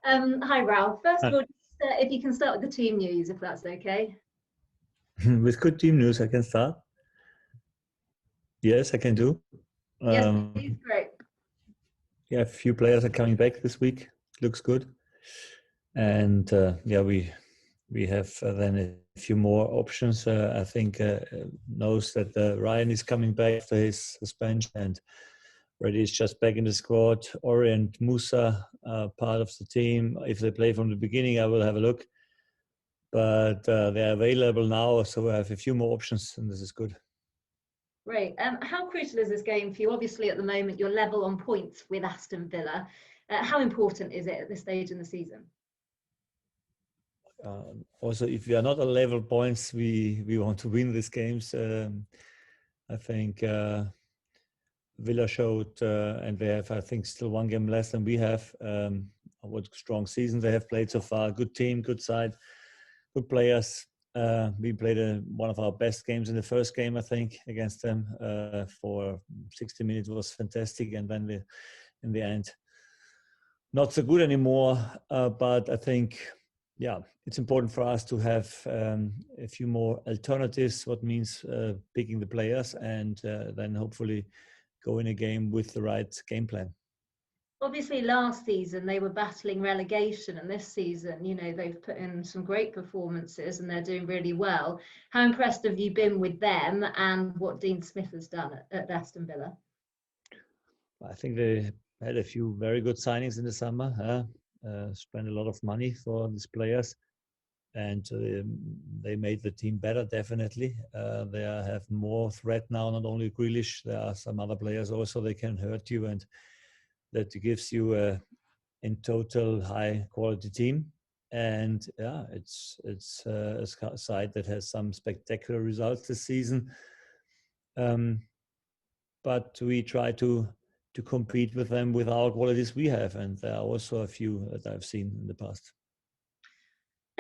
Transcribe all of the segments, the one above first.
Hi, Ralph. First of all, if you can start with the team news, if that's okay. With good team news, I can start. Yes, I can do. Yes, please. Great. Yeah, a few players are coming back this week. Looks good. And yeah, we have then a few more options. I think knows that Ryan is coming back after his suspension, and Reddy is just back in the squad. Ori and Musa are part of the team. If they play from the beginning, I will have a look. But they're available now, so I have a few more options, and this is good. Great. How crucial is this game for you? Obviously, at the moment, you're level on points with Aston Villa. How important is it at this stage in the season? Also, if we are not on level points, we want to win these games. I think Villa showed, and they have, I think, still one game less than we have. What strong season they have played so far. Good team, good side, good players. We played one of our best games in the first game, I think, against them. For 60 minutes, it was fantastic, and then in the end, not so good anymore. But I think, yeah, it's important for us to have a few more alternatives. What means picking the players, and then hopefully go in a game with the right game plan. Obviously, last season they were battling relegation, and this season, you know, they've put in some great performances and they're doing really well. How impressed have you been with them and what Dean Smith has done at Aston Villa? I think they had a few very good signings in the summer. Spent a lot of money for these players, and they made the team better, definitely. They have more threat now, not only Grealish, there are some other players also, they can hurt you, and that gives you in total high quality team. And yeah, it's a side that has some spectacular results this season. But we try to compete with them with our qualities we have, and there are also a few that I've seen in the past.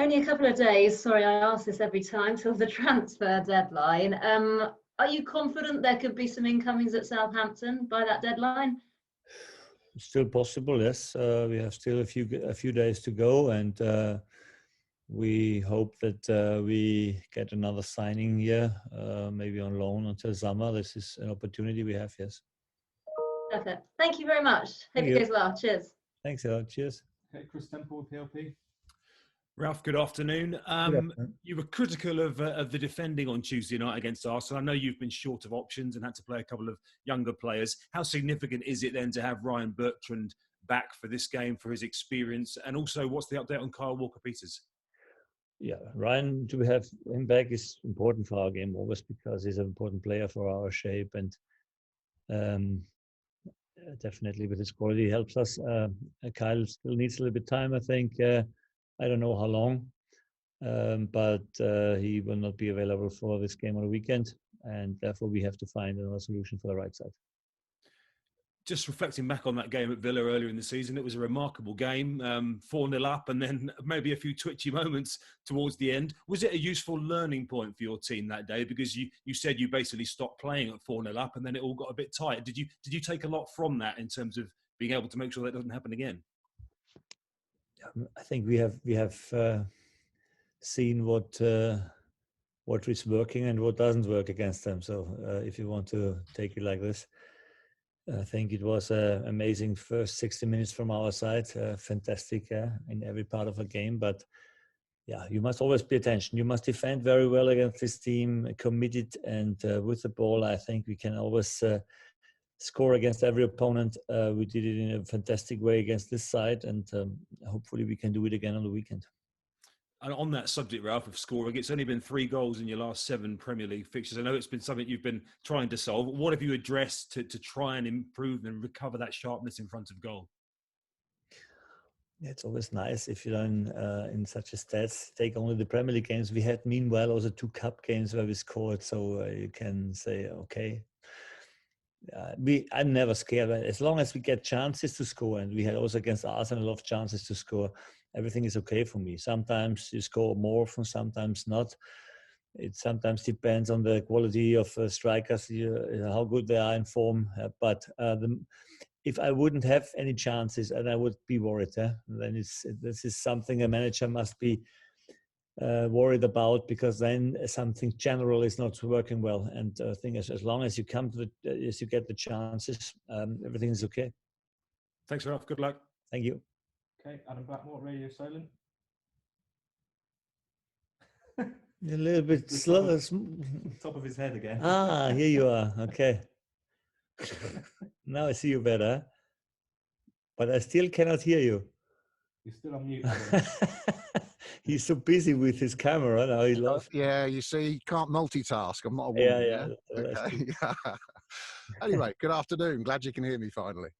Only a couple of days, sorry, I ask this every time, till the transfer deadline. Are you confident there could be some incomings at Southampton by that deadline? Still possible, yes. We have still a few days to go, and we hope that we get another signing here, maybe on loan until summer. This is an opportunity we have, yes. Perfect. Thank you very much. Hope it goes well. Cheers. Thanks a lot. Cheers. Okay, Chris Temple with PLP. Ralph, good afternoon. You were critical of the defending on Tuesday night against Arsenal. I know you've been short of options and had to play a couple of younger players. How significant is it then to have Ryan Bertrand back for this game, for his experience? And also, what's the update on Kyle Walker-Peters? Yeah, Ryan, to have him back is important for our game always, because he's an important player for our shape, and definitely with his quality helps us. Kyle still needs a little bit of time, I think. I don't know how long, but he will not be available for this game on the weekend, and therefore we have to find another solution for the right side. Just reflecting back on that game at Villa earlier in the season, it was a remarkable game, 4-0 up, and then maybe a few twitchy moments towards the end. Was it a useful learning point for your team that day? Because you said you basically stopped playing at 4-0 up, and then it all got a bit tight. Did you take a lot from that in terms of being able to make sure that doesn't happen again? I think we have seen what is working and what doesn't work against them. So if you want to take it like this, I think it was an amazing first 60 minutes from our side. Fantastic in every part of the game. But yeah, you must always pay attention. You must defend very well against this team, committed, and with the ball, I think we can always score against every opponent. We did it in a fantastic way against this side, and hopefully we can do it again on the weekend. And on that subject, Ralph, of scoring, it's only been 3 goals in your last 7 Premier League fixtures. I know it's been something you've been trying to solve. What have you addressed to try and improve and recover that sharpness in front of goal? Yeah, it's always nice if you don't, in such a stats, take only the Premier League games. We had, meanwhile, also 2 cup games where we scored, so you can say, okay. I'm never scared. As long as we get chances to score, and we had also against Arsenal a lot of chances to score, everything is okay for me. Sometimes you score more often, sometimes not. It sometimes depends on the quality of strikers, how good they are in form. But if I wouldn't have any chances, and I would be worried. Then this is something a manager must be worried about, because then something general is not working well. And I think as long as you come to as you get the chances, everything is okay. Thanks, Ralph. Good luck. Thank you. Okay, Adam Blackmore, radio silent. A little bit The slow. top of his head again. Ah, here you are. Okay. Now I see you better, but I still cannot hear you. You're still on mute, Adam. He's so busy with his camera now. He loves. Yeah, you see, you can't multitask. I'm not a woman. Yeah. Okay. Yeah. Anyway, good afternoon. Glad you can hear me finally.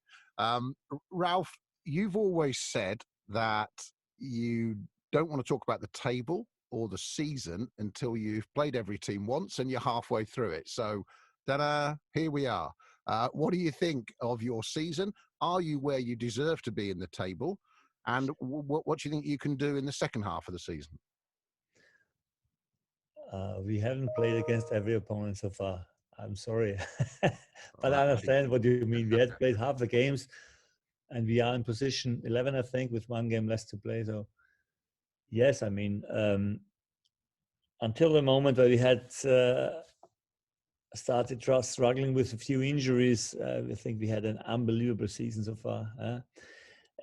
Ralph, you've always said that you don't want to talk about the table or the season until you've played every team once and you're halfway through it. So, here we are. What do you think of your season? Are you where you deserve to be in the table? And what do you think you can do in the second half of the season? We haven't played against every opponent so far. I'm sorry. But I understand what you mean. We had played half the games and we are in position 11, I think, with one game less to play. So, yes, I mean, until the moment where we had started struggling with a few injuries, I think we had an unbelievable season so far.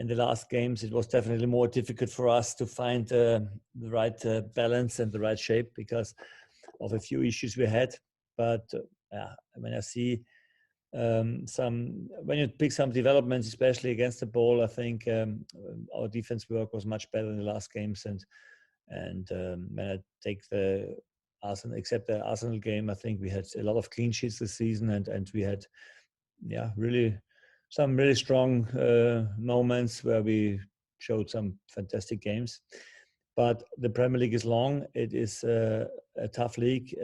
In the last games, it was definitely more difficult for us to find the right balance and the right shape because of a few issues we had. But when I see when you pick some developments, especially against the ball, I think our defense work was much better in the last games. And when I take the Arsenal, except the Arsenal game, I think we had a lot of clean sheets this season, and we had really some really strong moments where we showed some fantastic games. But the Premier League is long. It is a tough league.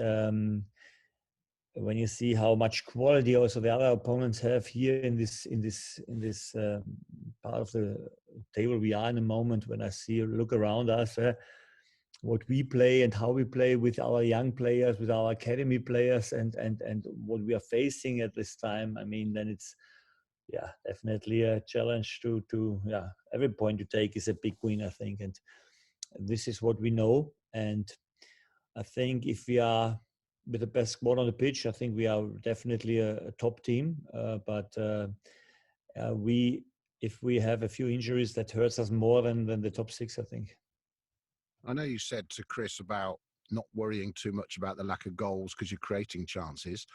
When you see how much quality also the other opponents have here in this part of the table we are in a moment, when I look around us, what we play and how we play with our young players, with our academy players, and what we are facing at this time, I mean, then it's definitely a challenge to every point you take is a big win, I think, and this is what we know. And I think if we are with the best squad on the pitch, I think we are definitely a top team. But if we have a few injuries, that hurts us more than the top six, I think. I know you said to Chris about not worrying too much about the lack of goals because you're creating chances.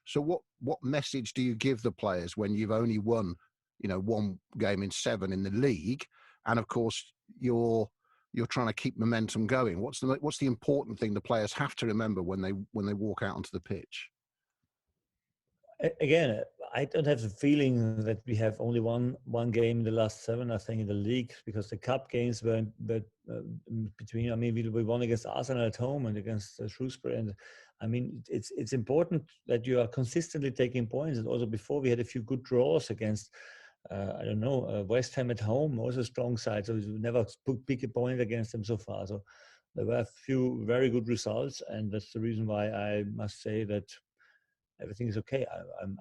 So what message do you give the players when you've only won, one game in 7 in the league, and of course you're trying to keep momentum going? What's the important thing the players have to remember when they walk out onto the pitch? Again, I don't have the feeling that we have only one game in the last 7, I think, in the league, because the cup games were between. I mean, we won against Arsenal at home and against Shrewsbury, and I mean, it's important that you are consistently taking points. And also before, we had a few good draws against, West Ham at home, also a strong side. So we never pick a point against them so far. So there were a few very good results, and that's the reason why I must say that everything is okay.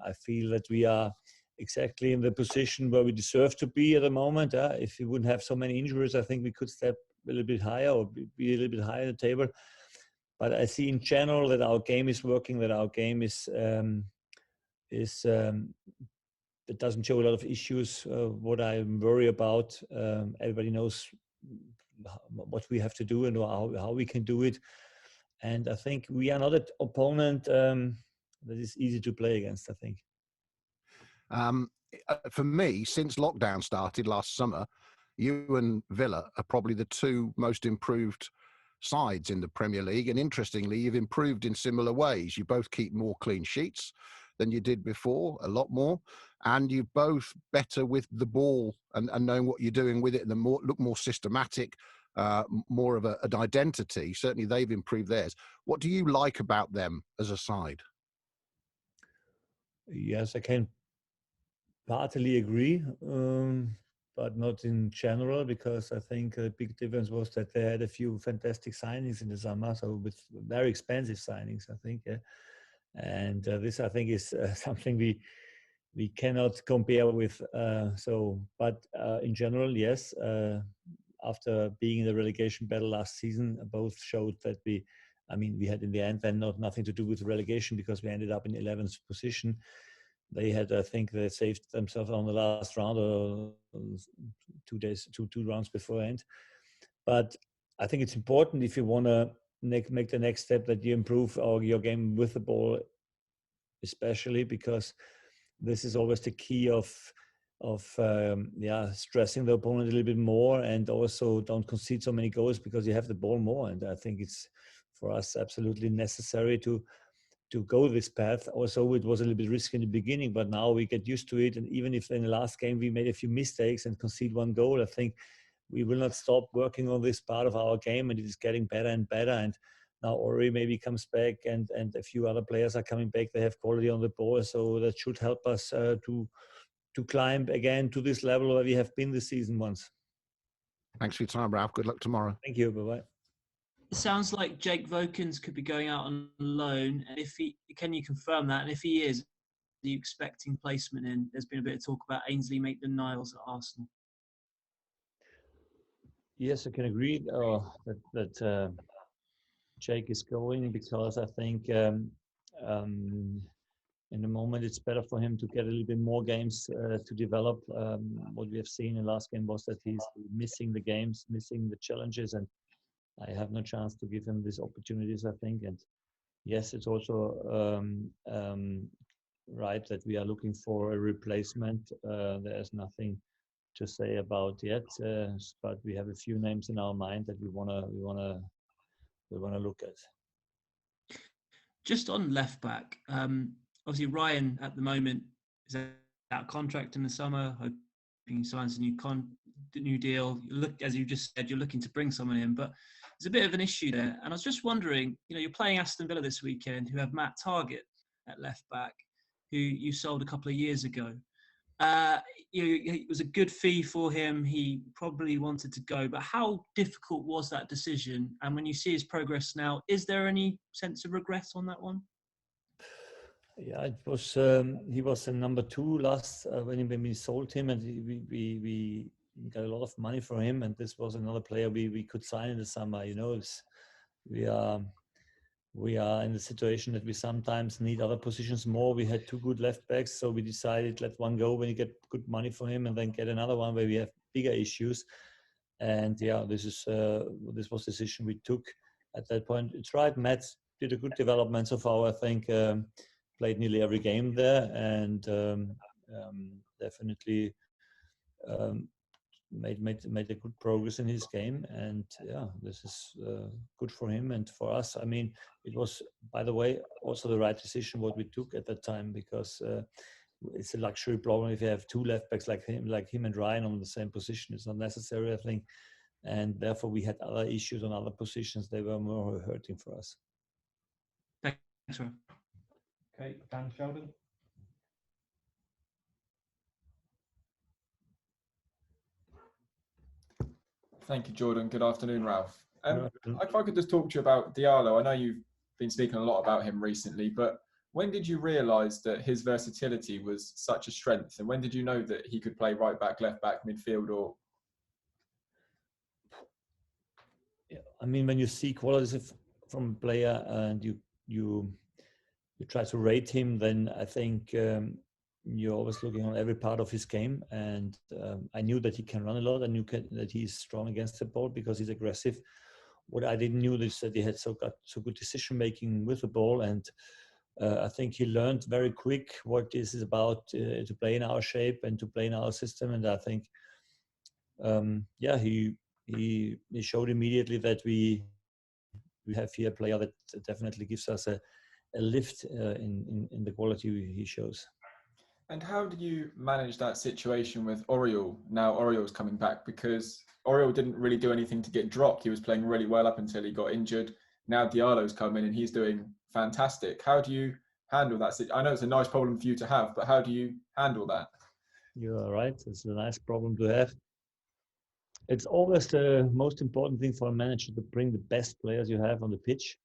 I feel that we are exactly in the position where we deserve to be at the moment. If we wouldn't have so many injuries, I think we could step a little bit higher or be a little bit higher in the table. But I see in general that our game is working, that our game it doesn't show a lot of issues. What I worry about, everybody knows what we have to do and how we can do it. And I think we are not an opponent that is easy to play against, I think. For me, since lockdown started last summer, you and Villa are probably the 2 most improved sides in the Premier League. And interestingly, you've improved in similar ways. You both keep more clean sheets than you did before, a lot more. And you're both better with the ball and knowing what you're doing with it, and look more systematic, more of an identity. Certainly they've improved theirs. What do you like about them as a side? Yes, I can partly agree, but not in general, because I think the big difference was that they had a few fantastic signings in the summer, so with very expensive signings, I think. And this, I think, is something we we cannot compare with. But in general, yes. After being in the relegation battle last season, both showed that we had in the end then nothing to do with relegation because we ended up in 11th position. They had, I think, they saved themselves on the last round or 2 rounds before end. But I think it's important if you want to make the next step that you improve your game with the ball, especially because this is always the key of stressing the opponent a little bit more, and also don't concede so many goals because you have the ball more. And I think it's for us absolutely necessary to go this path. Also, it was a little bit risky in the beginning, but now we get used to it. And even if in the last game we made a few mistakes and concede 1 goal, I think we will not stop working on this part of our game, and it is getting better and better. And now Ori maybe comes back, and a few other players are coming back. They have quality on the ball, so that should help us to climb again to this level where we have been this season once. Thanks for your time, Ralph. Good luck tomorrow. Thank you. Bye-bye. It sounds like Jake Vokins could be going out on loan. And can you confirm that? And if he is, are you expecting placement in? There's been a bit of talk about Ainsley Maitland-Niles at Arsenal. Yes, I can agree that Jake is going, because I think in the moment it's better for him to get a little bit more games to develop. What we have seen in the last game was that he's missing the games, missing the challenges, and I have no chance to give him these opportunities, I think. And yes, it's also right that we are looking for a replacement. There's nothing to say about yet, but we have a few names in our mind that we wanna look at. Just on left back, obviously Ryan at the moment is out of contract in the summer, hoping he signs a new deal. As you just said, you're looking to bring someone in, but there's a bit of an issue there. And I was just wondering, you're playing Aston Villa this weekend, who have Matt Targett at left back, who you sold a couple of years ago. It was a good fee for him. He probably wanted to go, but how difficult was that decision? And when you see his progress now, is there any sense of regret on that one? Yeah, it was. He was a number 2 last when we sold him, and we got a lot of money for him. And this was another player we could sign in the summer. We are in the situation that we sometimes need other positions more. We had 2 good left backs, so we decided let one go when you get good money for him, and then get another one where we have bigger issues. And this was the decision we took at that point. It's right. Matt did a good development so far, I think. Played nearly every game there, and definitely made a good progress in his game. And this is good for him and for us. I mean, it was, by the way, also the right decision what we took at that time, because it's a luxury problem if you have 2 left backs like him and Ryan on the same position. It's not necessary, I think, and therefore we had other issues on other positions. They were more hurting for us. Thanks, Rob. Okay, Dan Sheldon. Thank you, Jordan. Good afternoon, Ralph. If I could just talk to you about Diallo. I know you've been speaking a lot about him recently, but when did you realise that his versatility was such a strength? And when did you know that he could play right back, left back, midfield, or? Yeah, I mean, when you see qualities from a player and you try to rate him, then I think you're always looking on every part of his game. And I knew that he can run a lot. I knew that he's strong against the ball because he's aggressive. What I didn't know is that he had so good decision making with the ball, and I think he learned very quick what this is about, to play in our shape and to play in our system. And I think, he showed immediately that we have here a player that definitely gives us a lift in the quality he shows. And how did you manage that situation with Oriol? Now Oriol's coming back, because Oriol didn't really do anything to get dropped. He was playing really well up until he got injured. Now Diallo's come in and he's doing fantastic. How do you handle that? I know it's a nice problem for you to have, but how do you handle that? You are right. It's a nice problem to have. It's always the most important thing for a manager to bring the best players you have on the pitch.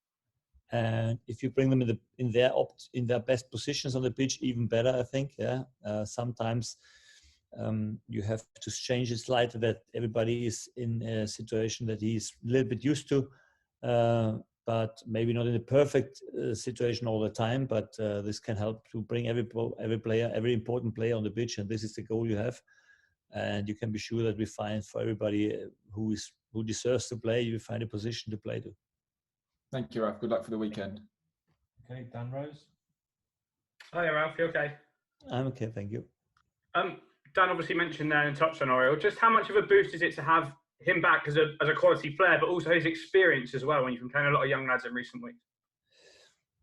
And if you bring them in their best positions on the pitch, even better, I think. Yeah. Sometimes you have to change it slightly, that everybody is in a situation that he's a little bit used to, but maybe not in a perfect situation all the time. But this can help to bring every player, every important player on the pitch, and this is the goal you have. And you can be sure that we find for everybody who deserves to play, you find a position to play to. Thank you, Ralph. Good luck for the weekend. Okay, Dan Rose. Hi, Ralph. You okay? I'm okay, thank you. Dan obviously mentioned there and touched on Oriol. Just how much of a boost is it to have him back as a quality player, but also his experience as well when you've been playing a lot of young lads in recent weeks?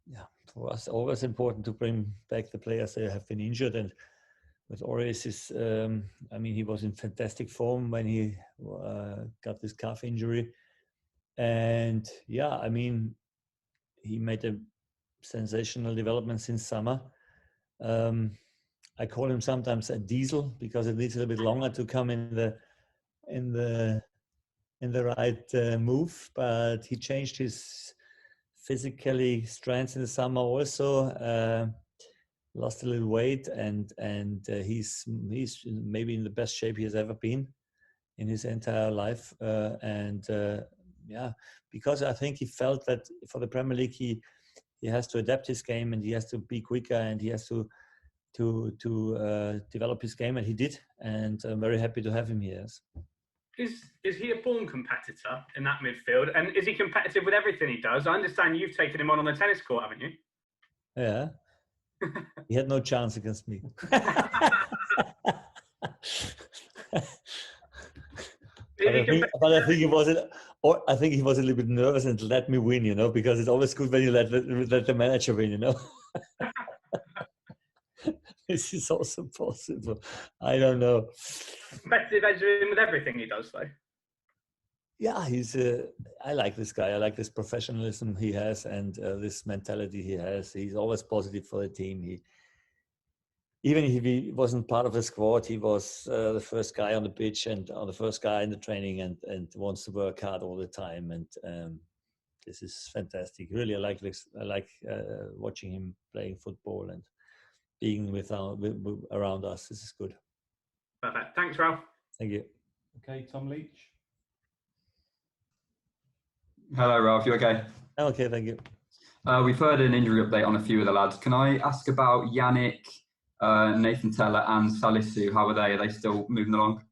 Yeah, for us, always important to bring back the players that have been injured. And with Oriol, I mean, he was in fantastic form when he got this calf injury. And yeah, I mean, he made a sensational development since summer. I call him sometimes a diesel because it needs a little bit longer to come in the right move. But he changed his physically strengths in the summer also. Lost a little weight, and he's maybe in the best shape he has ever been in his entire life. Yeah, because I think he felt that for the Premier League he has to adapt his game, and he has to be quicker, and he has to develop his game, and he did. And I'm very happy to have him here. Is he a born competitor in that midfield? And is he competitive with everything he does? I understand you've taken him on the tennis court, haven't you? Yeah. He had no chance against me. But I think he was a little bit nervous and let me win, because it's always good when you let the manager win, This is also possible. I don't know. Competitive edge with everything he does, though. Yeah, I like this guy. I like this professionalism he has, and this mentality he has. He's always positive for the team. Even if he wasn't part of the squad, he was the first guy on the pitch and the first guy in the training, and wants to work hard all the time. And this is fantastic. Really, I like this. I like watching him playing football and being around us. This is good. Perfect. Thanks, Ralph. Thank you. Okay, Tom Leach. Hello, Ralph. You okay? Okay, thank you. We've heard an injury update on a few of the lads. Can I ask about Yannick, Nathan Teller, and Salisu? How are they? Are they still moving along?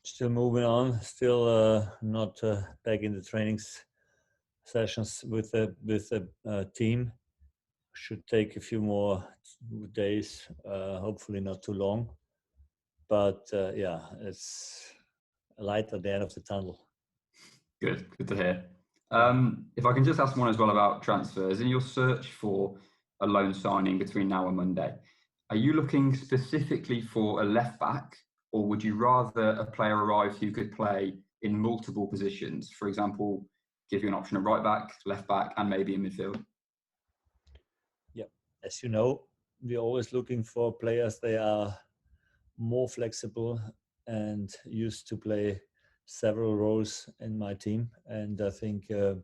Still moving on. Still not back in the training sessions with the team. Should take a few more days. Hopefully not too long. But yeah, it's a light at the end of the tunnel. Good to hear. If I can just ask one as well about transfers. In your search for a loan signing between now and Monday, are you looking specifically for a left back, or would you rather a player arrive who could play in multiple positions? For example, give you an option of right back, left back, and maybe in midfield. Yeah, as you know, we're always looking for players. They are more flexible and used to play several roles in my team, and I think the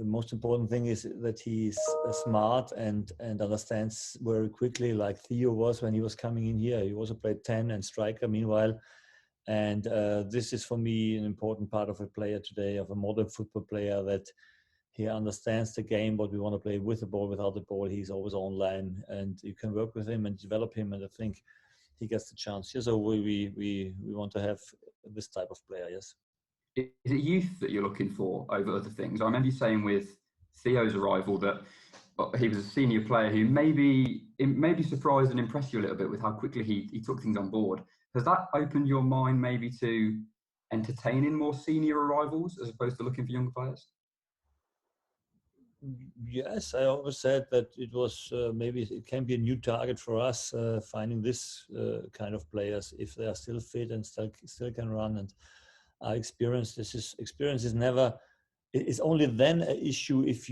most important thing is that he's smart and understands very quickly, like Theo was when he was coming in here. He also played 10 and striker meanwhile, and this is for me an important part of a player today, of a modern football player, that he understands the game, what we want to play with the ball, without the ball. He's always online, and you can work with him and develop him, and I think he gets the chance. Yes, so we want to have this type of player, yes. Is it youth that you're looking for over other things? I remember you saying with Theo's arrival that he was a senior player who maybe surprised and impressed you a little bit with how quickly he took things on board. Has that opened your mind maybe to entertaining more senior arrivals as opposed to looking for younger players? Yes, I always said that it was maybe it can be a new target for us, finding this kind of players if they are still fit and still can run and are experienced. Experience is never. It's only then an issue if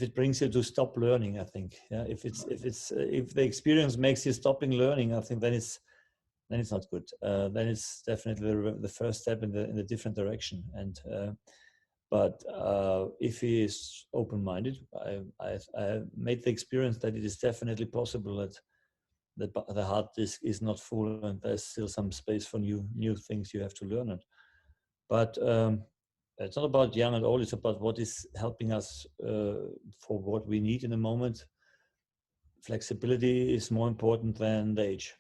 it brings you to stop learning. I think, yeah. If the experience makes you stopping learning, I think then it's not good. Then it's definitely the first step in the different direction. And But if he is open-minded, I made the experience that it is definitely possible that the hard disk is not full and there's still some space for new things you have to learn. But it's not about young and old, it's about what is helping us for what we need in the moment. Flexibility is more important than the age.